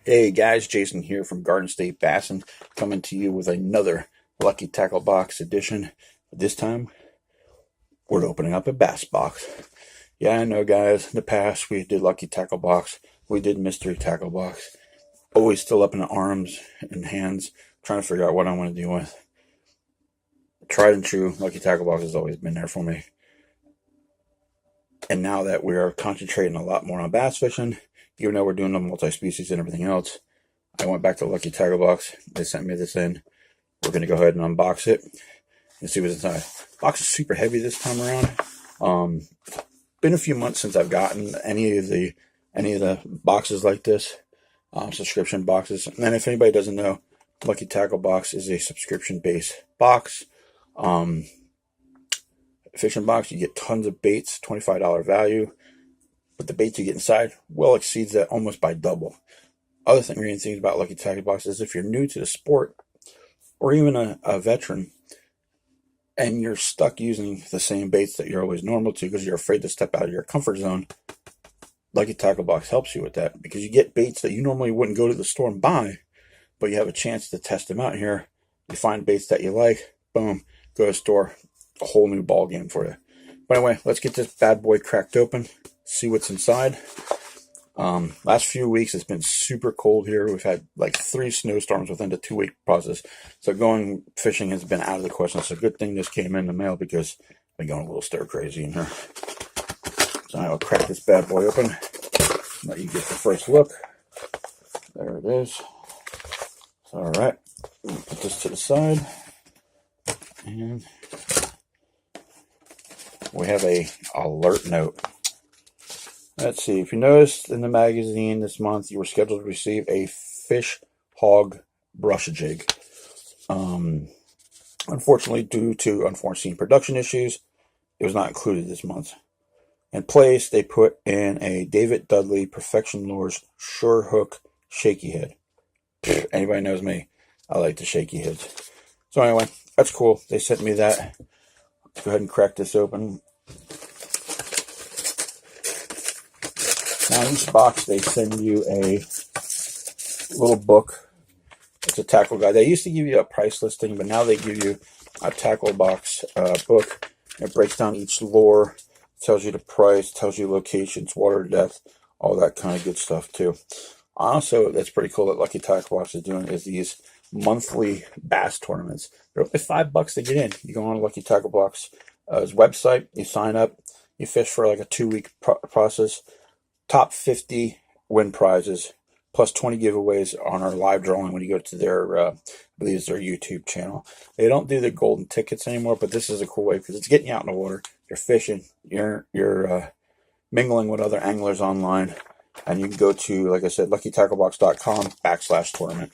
Hey guys, Jason here from Garden State Bassin, coming to you with another Lucky Tackle Box edition. This time, we're opening up a bass box. Yeah, I know guys, in the past we did Lucky Tackle Box, we did Mystery Tackle Box. Always still up in the arms and hands, trying to figure out what I want to do with. Tried and true, Lucky Tackle Box has always been there for me. And now that we are concentrating a lot more on bass fishing, even though we're doing the multi-species and everything else, I went back to Lucky Tackle Box. They sent me this in. We're going to go ahead and unbox it and see what's inside. Box is super heavy this time around. Been a few months since I've gotten any of the boxes like this, subscription boxes. And if anybody doesn't know, Lucky Tackle Box is a subscription-based box. Fishing box, you get tons of baits, $25 value. But the baits you get inside well exceeds that almost by double. Other things about Lucky Tackle Box is if you're new to the sport, or even a veteran, and you're stuck using the same baits that you're always normal to because you're afraid to step out of your comfort zone, Lucky Tackle Box helps you with that, because you get baits that you normally wouldn't go to the store and buy, but you have a chance to test them out here. You find baits that you like, boom, go to the store, a whole new ball game for you. But anyway, let's get this bad boy cracked open, see what's inside. Last few weeks it's been super cold here. We've had like 3 snowstorms within the 2-week process, so going fishing has been out of the question. It's a good thing this came in the mail, because I've been going a little stir crazy in here. So I'll crack this bad boy open, let you get the first look. There it is. All right, put this to the side, and we have a alert note. Let's see, if you noticed in the magazine this month, you were scheduled to receive a fish hog brush jig. Unfortunately, due to unforeseen production issues, it was not included this month. In place, they put in a David Dudley Perfection Lures Sure Hook Shaky Head. Anybody knows me, I like the shaky heads. So anyway, that's cool. They sent me that. Let's go ahead and crack this open. Now in each box they send you a little book. It's a tackle guide. They used to give you a price listing, but now they give you a tackle box book. It breaks down each lure, tells you the price, tells you locations, water depth, all that kind of good stuff too. Also, that's pretty cool that Lucky Tackle Box is doing is these monthly bass tournaments. They're only $5 to get in. You go on Lucky Tackle Box website, you sign up, you fish for like a 2-week process. Top 50 win prizes, plus 20 giveaways on our live drawing when you go to their, I believe it's their YouTube channel. They don't do the golden tickets anymore, but this is a cool way because it's getting you out in the water. You're fishing, you're mingling with other anglers online, and you can go to, like I said, luckytacklebox.com/tournament.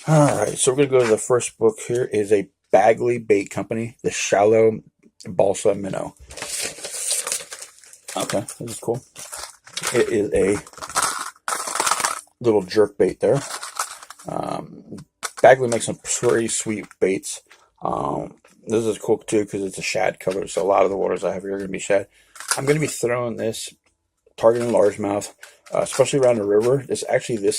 All right, so we're going to go to the first book. Here is a Bagley Bait Company, the Shallow Balsa Minnow. Okay, this is cool. It is a little jerk bait there. Bagley makes some pretty sweet baits. This is cool too because it's a shad color, so a lot of the waters I have here are going to be shad. I'm going to be throwing this, targeting largemouth, especially around the river. This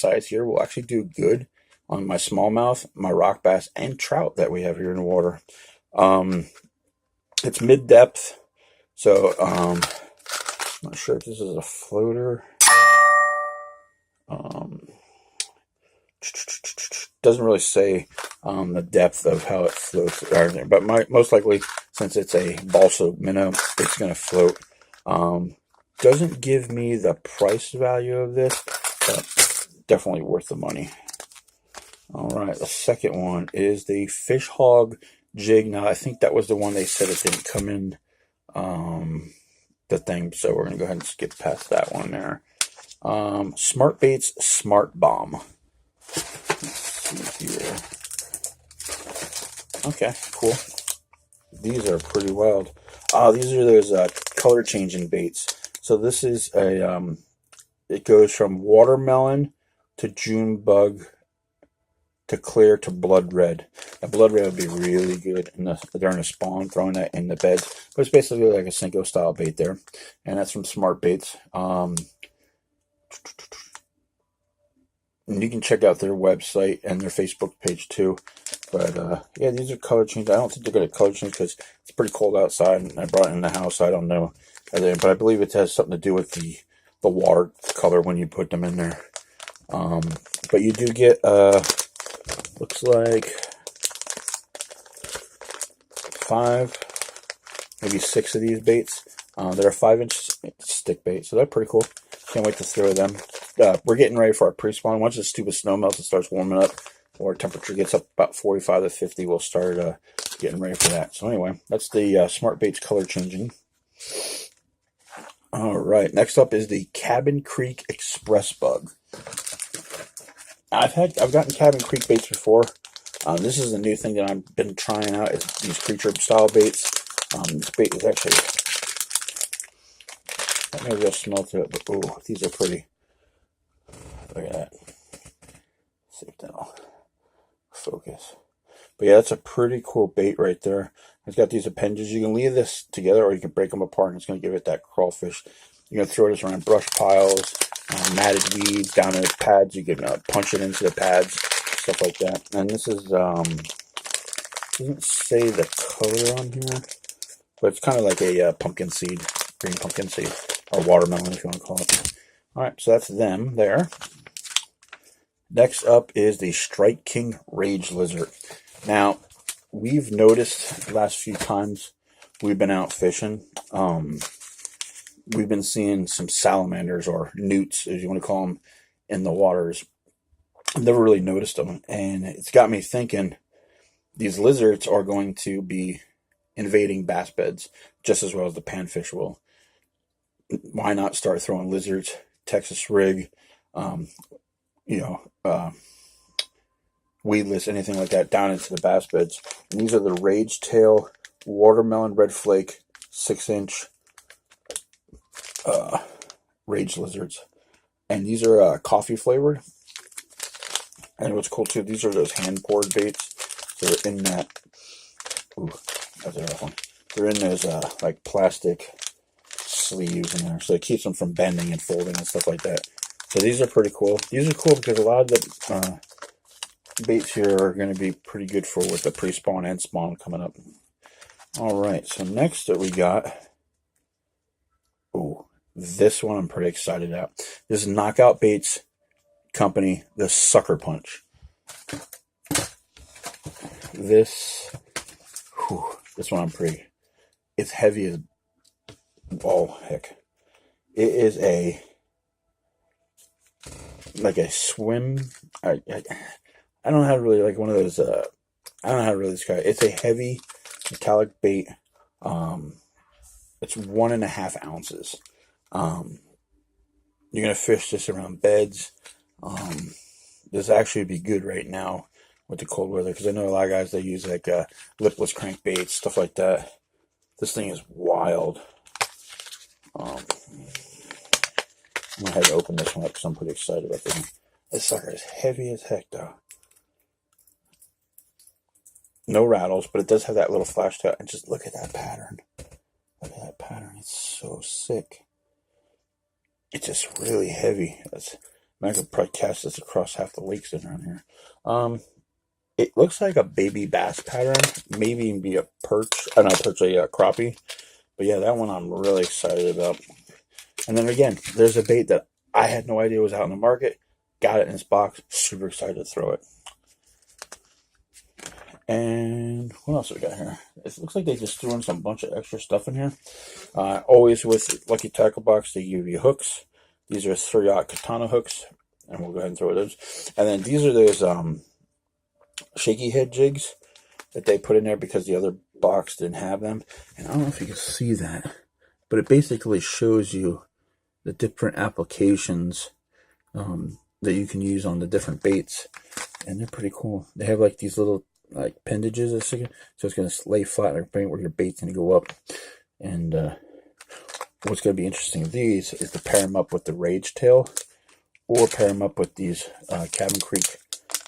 size here will actually do good on my smallmouth, my rock bass, and trout that we have here in the water. It's mid-depth, so I'm not sure if this is a floater. Doesn't really say the depth of how it floats, but most likely, since it's a balsa minnow, it's going to float. Doesn't give me the price value of this, but definitely worth the money. All right, the second one is the Fish Hog Jig. Now, I think that was the one they said it didn't come in the thing, so we're going to go ahead and skip past that one there. Smart Baits Smart Bomb. Let's see here. Okay, cool. These are pretty wild. These are those color changing baits. So this is a, it goes from watermelon to June bug to clear to blood red. Now, blood red would be really good during a spawn, throwing that in the beds. But it's basically like a Senko style bait there. And that's from Smart Baits. And you can check out their website and their Facebook page too. But yeah, these are color changes. I don't think they're going to color change because it's pretty cold outside, and I brought it in the house. So I don't know, but I believe it has something to do with the water color when you put them in there. But you do get looks like 5, maybe 6 of these baits. They're a 5-inch stick bait, so they're pretty cool. Can't wait to throw them. We're getting ready for our pre-spawn. Once the stupid snow melts and starts warming up, or temperature gets up about 45 to 50, we'll start getting ready for that. So anyway, that's the Smart Baits color changing. All right, next up is the Cabin Creek Express Bug. I've gotten Cabin Creek baits before. This is a new thing that I've been trying out. Is these creature style baits. This bait is actually, maybe I'll smell to it, but oh, these are pretty. Look at that. Let's see if that'll focus. But yeah, that's a pretty cool bait right there. It's got these appendages. You can leave this together or you can break them apart, and it's going to give it that crawfish. You're going to throw this around brush piles, matted weeds, down in the pads. You can punch it into the pads, stuff like that. And this is, doesn't say the color on here, but it's kind of like a pumpkin seed, green pumpkin seed, or watermelon if you want to call it. All right, so that's them there. Next up is the Strike King Rage Lizard. Now, we've noticed the last few times we've been out fishing, we've been seeing some salamanders, or newts, as you want to call them, in the waters. I've never really noticed them, and it's got me thinking these lizards are going to be invading bass beds just as well as the panfish will. Why not start throwing lizards, Texas rig, weedless, anything like that, down into the bass beds. And these are the Rage Tail Watermelon Red Flake 6-inch Rage Lizards. And these are coffee flavored. And what's cool too, these are those hand poured baits. They're in that, ooh, that's a rough one. They're in those like plastic sleeves in there, so it keeps them from bending and folding and stuff like that. So these are pretty cool. These are cool because a lot of the baits here are going to be pretty good for with the pre-spawn and spawn coming up. All right, so next that we got, ooh, this one I'm pretty excited about. This is Knockout Baits Company, the Sucker Punch. This one I'm pretty, it's heavy as, oh heck. It is like a swim, I don't know how to really, like one of those, I don't know how to really describe it. It's a heavy metallic bait. It's 1.5 ounces. You're going to fish this around beds. This actually would be good right now with the cold weather, because I know a lot of guys, they use like lipless crankbaits, stuff like that. This thing is wild. I'm going to have to open this one up because I'm pretty excited about this one. This sucker is heavy as heck though. No rattles, but it does have that little flash to it. And just look at that pattern. Look at that pattern. It's so sick. It's just really heavy. I could probably cast this across half the lakes around here. It looks like a baby bass pattern. Maybe even be a perch. Not a perch, a crappie. But yeah, that one I'm really excited about. And then again, there's a bait that I had no idea was out in the market. Got it in this box. Super excited to throw it. And what else we got here? It looks like they just threw in some bunch of extra stuff in here. Always with Lucky Tackle Box, they give you hooks. These are 3-aught katana hooks, and we'll go ahead and throw those. And then these are those shaky head jigs that they put in there because the other box didn't have them. And I don't know if you can see that, but it basically shows you the different applications that you can use on the different baits, and they're pretty cool. They have like these little like appendages, so it's going to lay flat like where your bait's going to go up. And what's going to be interesting of these is to pair them up with the Rage Tail, or pair them up with these Cabin Creek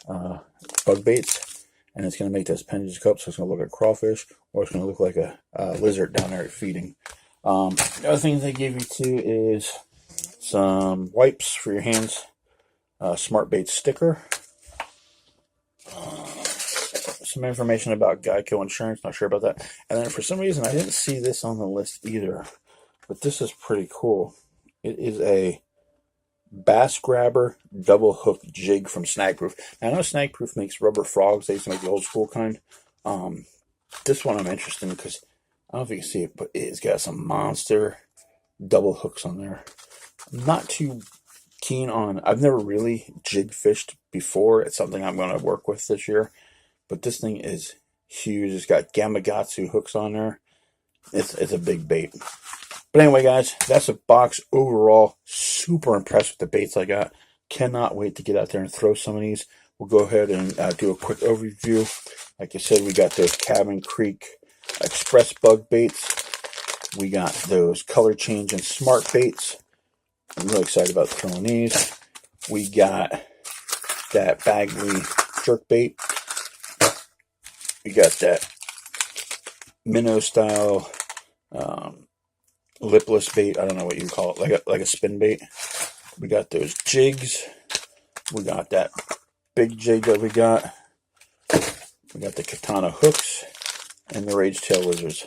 bug baits, and it's going to make those appendages go up, so it's going to look like crawfish, or it's going to look like a lizard down there feeding. The other thing they give you too is some wipes for your hands. Smart Bait sticker. Some information about Geico Insurance, not sure about that. And then for some reason, I didn't see this on the list either, but this is pretty cool. It is a Bass Grabber double hook jig from Snagproof. Now, I know Snagproof makes rubber frogs. They used to make the old school kind. This one I'm interested in because I don't know if you can see it, but it's got some monster double hooks on there. I'm not too keen on, I've never really jig fished before. It's something I'm going to work with this year. But this thing is huge. It's got Gamakatsu hooks on there. It's a big bait. But anyway, guys, that's a box overall. Super impressed with the baits I got. Cannot wait to get out there and throw some of these. We'll go ahead and do a quick overview. Like I said, we got those Cabin Creek Express bug baits. We got those Color Change and Smart baits. I'm really excited about throwing these. We got that Bagley jerk bait. We got that minnow style lipless bait. I don't know what you call it, like a spin bait. We got those jigs. We got that big jig that we got. We got the Katana hooks and the Rage Tail Lizards.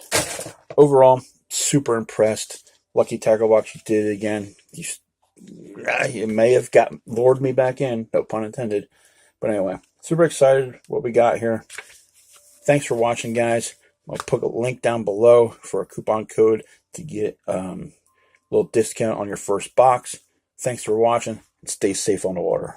Overall, super impressed. Lucky Tackle Box, you did it again. You may have lured me back in, no pun intended. But anyway, super excited what we got here. Thanks for watching, guys. I'll put a link down below for a coupon code to get a little discount on your first box. Thanks for watching, and stay safe on the water.